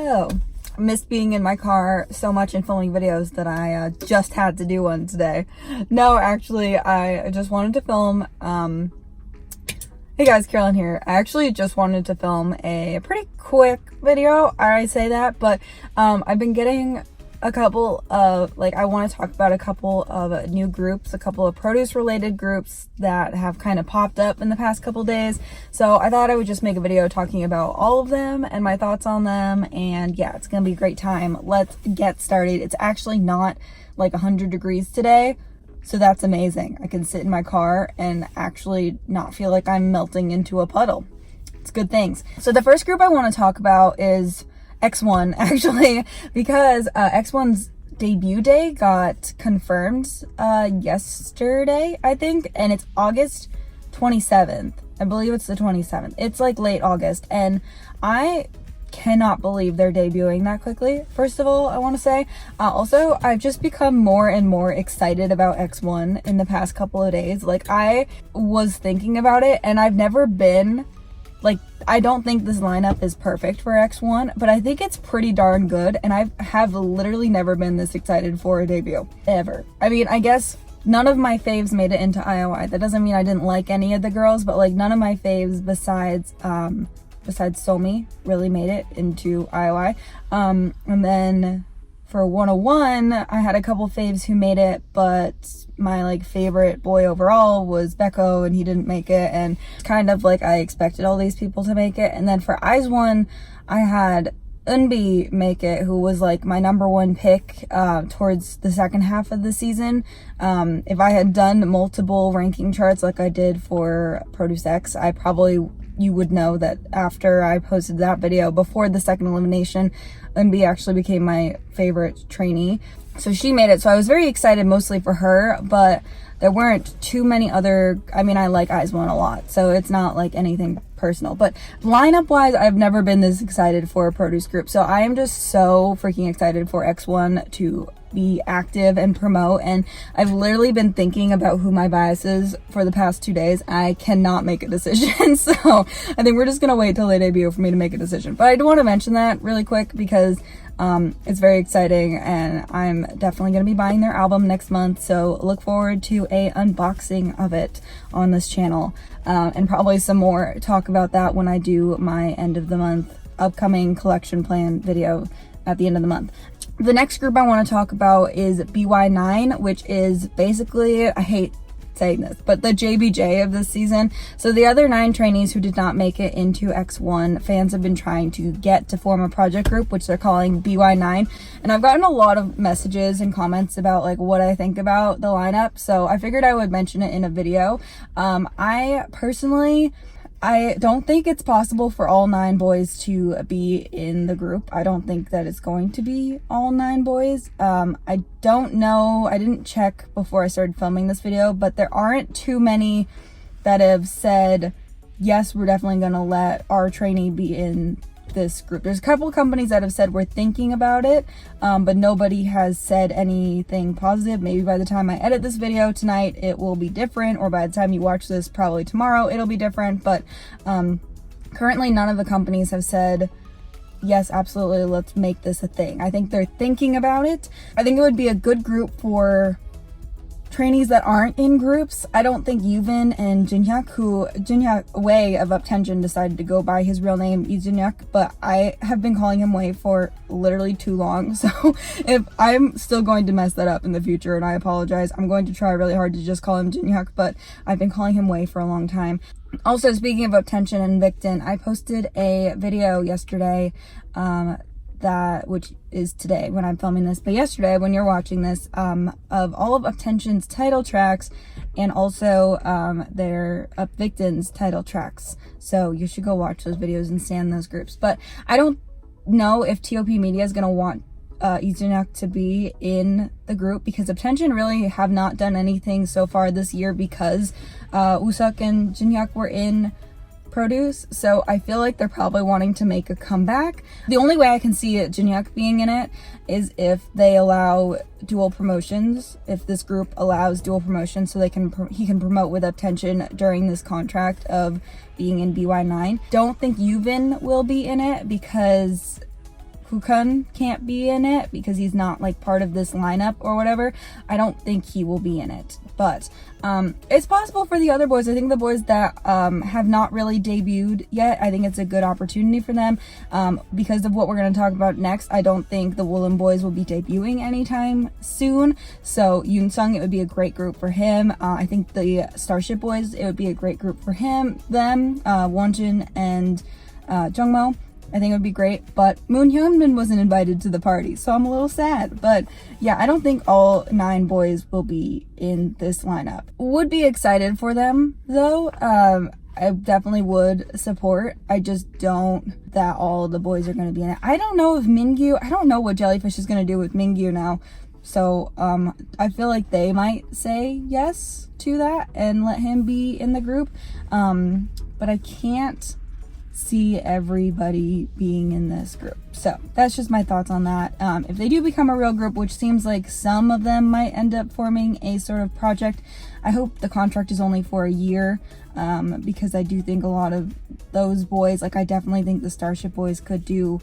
Hello. I missed being in my car so much and filming videos that I just had to do one today. No, actually, I just wanted to film, hey guys, Carolyn here. I actually just wanted to film a pretty quick video. I say that, but I've been getting a couple of, I want to talk about a couple of new groups, a couple of produce related groups that have kind of popped up in the past couple days. So I thought I would just make a video talking about all of them and my thoughts on them. And yeah, it's gonna be a great time. Let's get started. It's actually not like 100 degrees today, so that's amazing. I can sit in my car and actually not feel like I'm melting into a puddle. It's good things. So the first group I want to talk about is X1, actually, because X1's debut day got confirmed yesterday, I think, and it's August 27th. I believe it's the 27th. It's like late August, and I cannot believe they're debuting that quickly. First of all, I want to say, also, I've just become more and more excited about X1 in the past couple of days. Like, I was thinking about it, and I've never been, I don't think this lineup is perfect for X1, but I think it's pretty darn good, and I have literally never been this excited for a debut, ever. I mean, I guess none of my faves made it into IOI. That doesn't mean I didn't like any of the girls, but none of my faves besides Somi really made it into IOI. And then for 101, I had a couple faves who made it, but my favorite boy overall was Becco, and he didn't make it, and kind of I expected all these people to make it. And then for IZ*ONE, I had Eunbi make it, who was my number one pick towards the second half of the season. If I had done multiple ranking charts like I did for Produce X, you would know that after I posted that video before the second elimination, Eunbi actually became my favorite trainee. So she made it. So I was very excited mostly for her, but there weren't too many other, I like IZ*ONE a lot, so it's not anything personal. But lineup wise, I've never been this excited for a produce group. So I am just so freaking excited for X1 to be active and promote, and I've literally been thinking about who my bias is for the past 2 days. I cannot make a decision, so I think we're just gonna wait till they debut for me to make a decision. But I do want to mention that really quick because it's very exciting, and I'm definitely going to be buying their album next month, so look forward to a unboxing of it on this channel, and probably some more talk about that when I do my end of the month upcoming collection plan video at the end of the month. The next group I want to talk about is BY9, which is basically, I hate saying this, but the JBJ of this season. So the other 9 trainees who did not make it into X1, fans have been trying to get to form a project group, which they're calling BY9. And I've gotten a lot of messages and comments about what I think about the lineup, so I figured I would mention it in a video. I don't think it's possible for all 9 boys to be in the group. I don't think that it's going to be all 9 boys. I don't know. I didn't check before I started filming this video, but there aren't too many that have said, yes, we're definitely going to let our trainee be in this group. There's a couple of companies that have said we're thinking about it, but nobody has said anything positive. Maybe by the time I edit this video tonight, it will be different, or by the time you watch this, probably tomorrow, it'll be different. But currently none of the companies have said, yes, absolutely, let's make this a thing. I think they're thinking about it. I think it would be a good group for trainees that aren't in groups. I don't think Yuvin and Jinhyuk Way of Uptension decided to go by his real name, Jinhyuk, but I have been calling him Way for literally too long, so if I'm still going to mess that up in the future, and I apologize, I'm going to try really hard to just call him Jinhyuk, but I've been calling him Way for a long time. Also, speaking of Uptension and Victon, I posted a video yesterday, which is today when I'm filming this, but yesterday when you're watching this, of all of Uptension's title tracks, and also their Victon's title tracks. So you should go watch those videos and stand those groups. But I don't know if TOP Media is going to want Izunyak to be in the group, because Uptension really have not done anything so far this year, because Usuk and Jinhyuk were in produce, so I feel like they're probably wanting to make a comeback. The only way I can see Jinhyuk being in it is if they allow dual promotions, if this group allows dual promotions, so he can promote with Uptension during this contract of being in BY9. Don't think Yuvin will be in it, because Hukun can't be in it because he's not like part of this lineup or whatever. I don't think he will be in it, but it's possible for the other boys. I think the boys that have not really debuted yet, I think it's a good opportunity for them because of what we're going to talk about next. I don't think the Woollim boys will be debuting anytime soon, so Yoonsung, it would be a great group for him. I think the Starship boys, it would be a great group for them, Wonjin and Jungmo. I think it would be great, but Moon Hyunmin wasn't invited to the party, so I'm a little sad. But yeah, I don't think all 9 boys will be in this lineup. Would be excited for them though. I definitely would support. I just don't that all the boys are going to be in it. I don't know if Mingyu, I don't know what Jellyfish is going to do with Mingyu now. So I feel like they might say yes to that and let him be in the group. But I can't see everybody being in this group. So that's just my thoughts on that. If they do become a real group, which seems like some of them might end up forming a sort of project, I hope the contract is only for a year, because I do think a lot of those boys, like I definitely think the Starship boys could do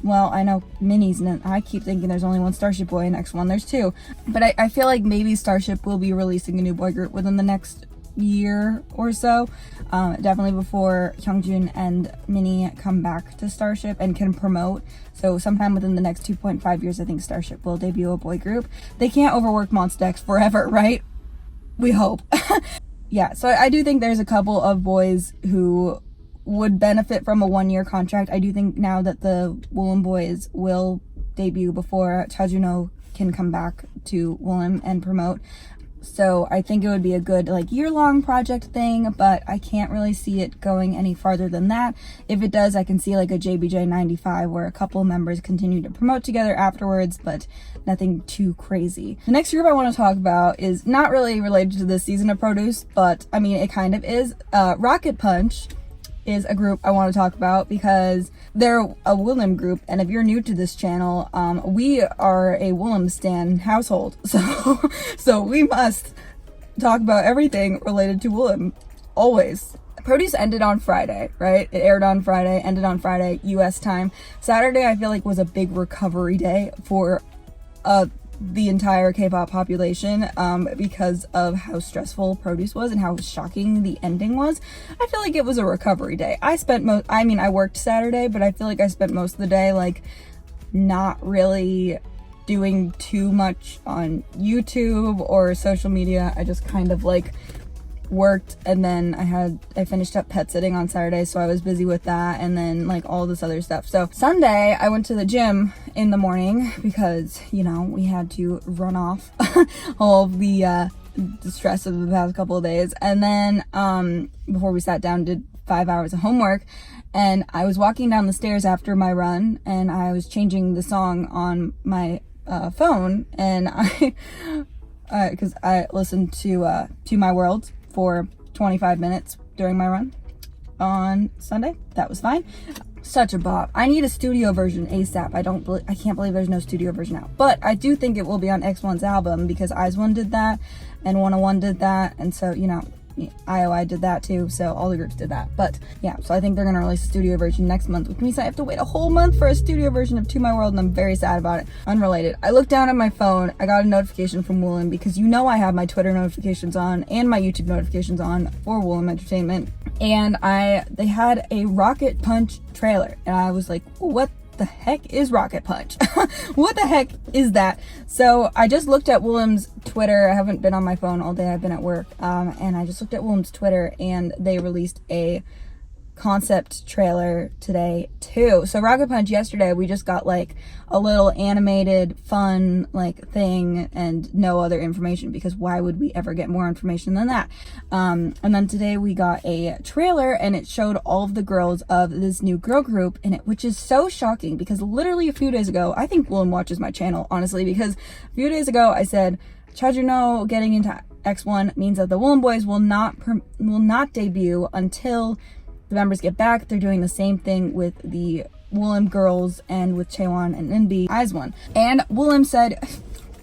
well. I know Minnie's in it. I keep thinking there's only one Starship boy, next one there's 2, but I feel like maybe Starship will be releasing a new boy group within the next year or so, definitely before Hyungjun and Minnie come back to Starship and can promote. So sometime within the next 2.5 years, I think Starship will debut a boy group. They can't overwork Monsta X forever, right? We hope. Yeah, so I do think there's a couple of boys who would benefit from a 1-year contract. I do think now that the Woollim boys will debut before Chajuno can come back to Woollim and promote. So I think it would be a good like year-long project thing, but I can't really see it going any farther than that. If it does, I can see like a JBJ 95 where a couple of members continue to promote together afterwards, but nothing too crazy. The next group I want to talk about is not really related to this season of Produce, but I mean, it kind of is. Rocket Punch is a group I want to talk about because they're a Woollim group, and if you're new to this channel, we are a Woollim stan household, so we must talk about everything related to Woollim, always. Produce ended on Friday, right? It aired on Friday, ended on Friday, US time. Saturday, I feel like was a big recovery day for the entire K-pop population, because of how stressful Produce was and how shocking the ending was. I feel like it was a recovery day. I worked Saturday, but I feel like I spent most of the day like not really doing too much on YouTube or social media. I just kind of like worked, and then I finished up pet sitting on Saturday, so I was busy with that, and then like all this other stuff. So Sunday I went to the gym in the morning because, you know, we had to run off all of the stress of the past couple of days, and then before we sat down, did 5 hours of homework, and I was walking down the stairs after my run, and I was changing the song on my phone, and because I listened to My World for 25 minutes during my run on Sunday. That was fine. Such a bop. I need a studio version ASAP. I can't believe there's no studio version out, but I do think it will be on X1's album because ITZY did that and 101 did that, and so, you know, IOI did that too, so all the groups did that. But yeah, so I think they're gonna release a studio version next month, which means I have to wait a whole month for a studio version of To My World, and I'm very sad about it. Unrelated, I looked down at my phone, I got a notification from Woollim because you know I have my Twitter notifications on and my YouTube notifications on for Woollim Entertainment, and they had a Rocket Punch trailer, and I was like, what the heck is Rocket Punch? What the heck is that? So I just looked at Woollim's Twitter. I haven't been on my phone all day, I've been at work, and I just looked at Woollim's Twitter, and they released a concept trailer today too. So Rocket Punch, yesterday we just got like a little animated fun like thing and no other information, because why would we ever get more information than that? And then today we got a trailer, and it showed all of the girls of this new girl group in it, which is so shocking because literally a few days ago, I think Woollim watches my channel, honestly, because a few days ago I said Chajuno getting into X1 means that the Woollim boys will not debut until the members get back. They're doing the same thing with the Woollim girls and with Chaewon and Eunbi, ITZY. And Woollim said,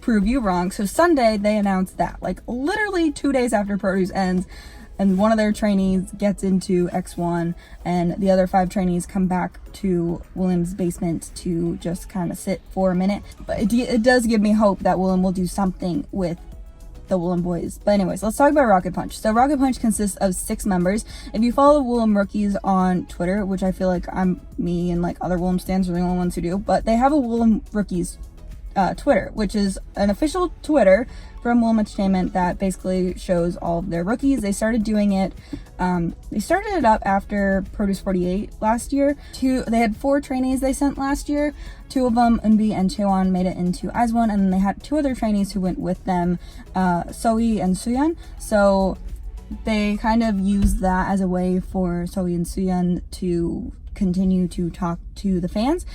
prove you wrong. So Sunday they announced that, like literally 2 days after Produce ends, and one of their trainees gets into X1, and the other 5 trainees come back to Willem's basement to just kind of sit for a minute. But it does give me hope that Willem will do something with the Willem boys. But anyways, let's talk about Rocket Punch. So Rocket Punch consists of 6 members. If you follow Willem rookies on Twitter, which I feel like me and like other Willem stans are the only ones who do, but they have a Willem rookies Twitter, which is an official Twitter from Willem Entertainment that basically shows all of their rookies. They started doing it, they started it up after Produce 48 last year. They had 4 trainees they sent last year. 2 of them, Eunbi and Chaewon, made it into ITZY, and then they had 2 other trainees who went with them, Sohee and Suyeon. So they kind of used that as a way for Sohee and Suyeon to continue to talk to the fans.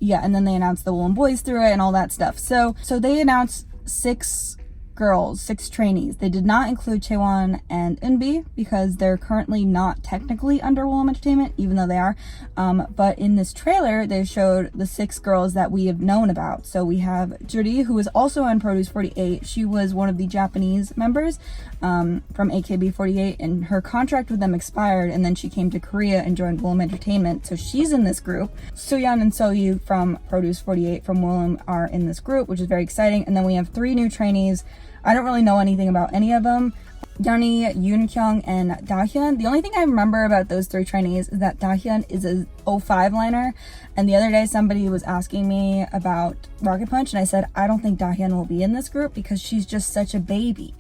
Yeah, and then they announced the Willem boys through it and all that stuff. So they announced 6 girls, 6 trainees. They did not include Chaewon and Eunbi because they're currently not technically under Willem Entertainment, even though they are. But in this trailer, they showed the 6 girls that we have known about. So we have Juri, who is also on Produce 48. She was one of the Japanese members from AKB48, and her contract with them expired, and then she came to Korea and joined Willem Entertainment. So she's in this group. Suyeon and Sohee from Produce 48 from Willem are in this group, which is very exciting. And then we have 3 new trainees. I don't really know anything about any of them. Yeonmi, Yoonkyung, and Daehyun. The only thing I remember about those 3 trainees is that Daehyun is a 05 liner, and the other day somebody was asking me about Rocket Punch, and I said I don't think Daehyun will be in this group because she's just such a baby.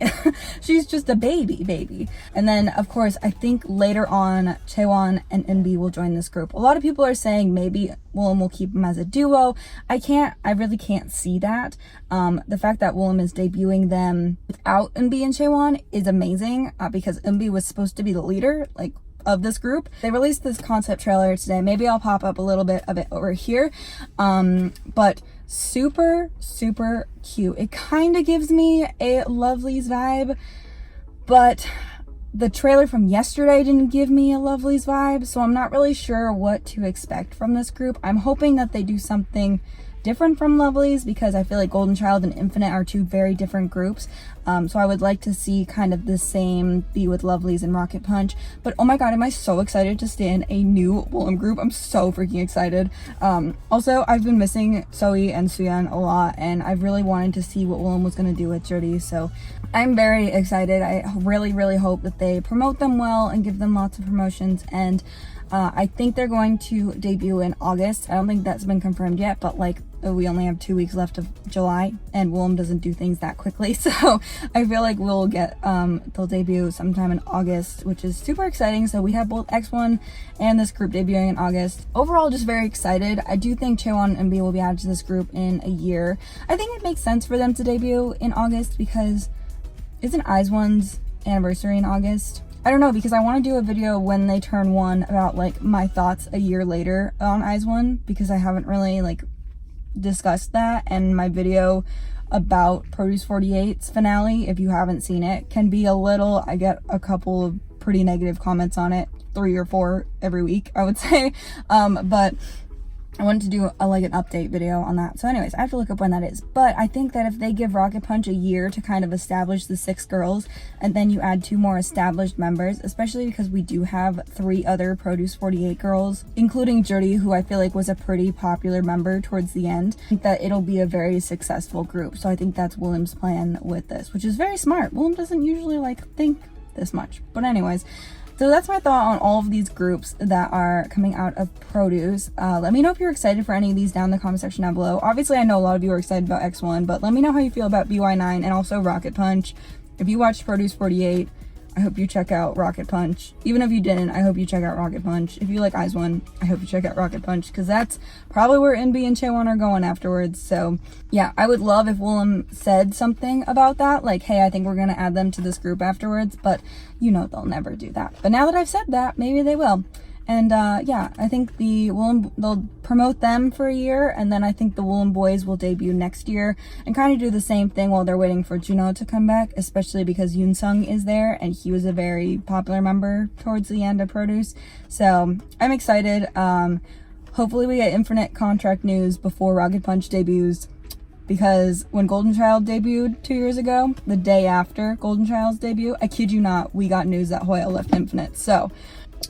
She's just a baby. And then of course I think later on Chaewon and Eunbi will join this group. A lot of people are saying maybe Willem will keep them as a duo. I really can't see that. The fact that Willem is debuting them without Eunbi and Chaewon is amazing, because Eunbi was supposed to be the leader, like, of this group. They released this concept trailer today. Maybe I'll pop up a little bit of it over here. But super cute. It kind of gives me a Lovelyz vibe, but the trailer from yesterday didn't give me a Lovelyz vibe, so I'm not really sure what to expect from this group. I'm hoping that they do something different from Lovelyz, because I feel like Golden Child and Infinite are 2 very different groups. So I would like to see kind of the same be with Lovelyz and Rocket Punch. But oh my god, am I so excited to stand a new Willem group. I'm so freaking excited. Also, I've been missing Sohee and Suyeon a lot, and I really wanted to see what Willem was going to do with Juri, so I'm very excited. I really hope that they promote them well and give them lots of promotions, and I think they're going to debut in August. I don't think that's been confirmed yet, but like, we only have 2 weeks left of July, and Willem doesn't do things that quickly, so I feel like we'll get they'll debut sometime in August, which is super exciting. So we have both X1 and this group debuting in August. Overall, just very excited. I do think Chaewon and Eunbi will be added to this group in a year. I think it makes sense for them to debut in August because isn't ITZY's anniversary in August? I don't know, because I want to do a video when they turn 1 about like my thoughts a year later on ITZY, because I haven't really like discussed that, and my video about Produce 48's finale, if you haven't seen it, can be a little, I get a couple of pretty negative comments on it, 3 or 4 every week, I would say, but I wanted to do like an update video on that. So anyways, I have to look up when that is. But I think that if they give Rocket Punch a year to kind of establish the 6 girls, and then you add 2 more established members, especially because we do have 3 other Produce 48 girls, including Juri, who I feel like was a pretty popular member towards the end, I think that it'll be a very successful group. So I think that's Willem's plan with this, which is very smart. Willem doesn't usually like think this much. But anyways, so that's my thought on all of these groups that are coming out of Produce. Let me know if you're excited for any of these down in the comment section down below. Obviously, I know a lot of you are excited about X1, but let me know how you feel about BY9 and also Rocket Punch. If you watched Produce 48, I hope you check out Rocket Punch. Even if you didn't, I hope you check out Rocket Punch. If you like ITZY, I hope you check out Rocket Punch, because that's probably where Eunbi and Chaewon are going afterwards. So yeah, I would love if Willem said something about that, like, hey, I think we're gonna add them to this group afterwards, but you know they'll never do that. But now that I've said that, maybe they will. And yeah, I think they'll promote them for a year, and then I think the Willem boys will debut next year and kind of do the same thing while they're waiting for Juno to come back, especially because Yoonsung is there, and he was a very popular member towards the end of Produce. So I'm excited. Hopefully we get Infinite contract news before Rocket Punch debuts. because when Golden Child debuted 2 years ago, the day after Golden Child's debut, I kid you not, we got news that Hoya left Infinite. So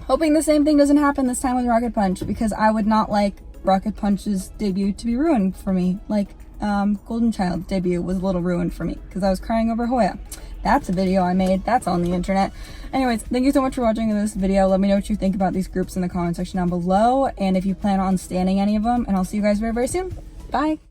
hoping the same thing doesn't happen this time with Rocket Punch, because I would not like Rocket Punch's debut to be ruined for me. Like Golden Child's debut was a little ruined for me because I was crying over Hoya. That's a video I made. That's on the internet. Anyways, thank you so much for watching this video. Let me know what you think about these groups in the comment section down below, and if you plan on standing any of them, and I'll see you guys very, very soon. Bye!